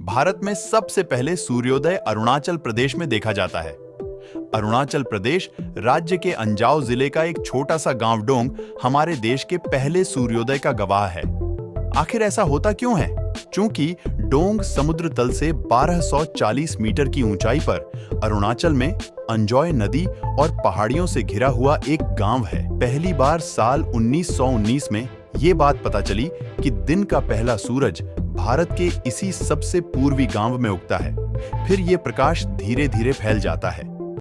भारत में सबसे पहले सूर्योदय अरुणाचल प्रदेश में देखा जाता है। अरुणाचल प्रदेश राज्य के अंजाव जिले का एक छोटा सा गांव डोंग हमारे देश के पहले सूर्योदय का गवाह है। आखिर ऐसा होता क्यों है? चूंकि डोंग समुद्र तल से 1240 मीटर की ऊंचाई पर अरुणाचल में अंजॉय नदी और पहाड़ियों से घिरा हुआ एक गांव है। पहली बार साल 1919 में ये बात पता चली कि दिन का पहला सूरज भारत के इसी सबसे पूर्वी गांव में उगता है। फिर ये प्रकाश धीरे धीरे फैल जाता है।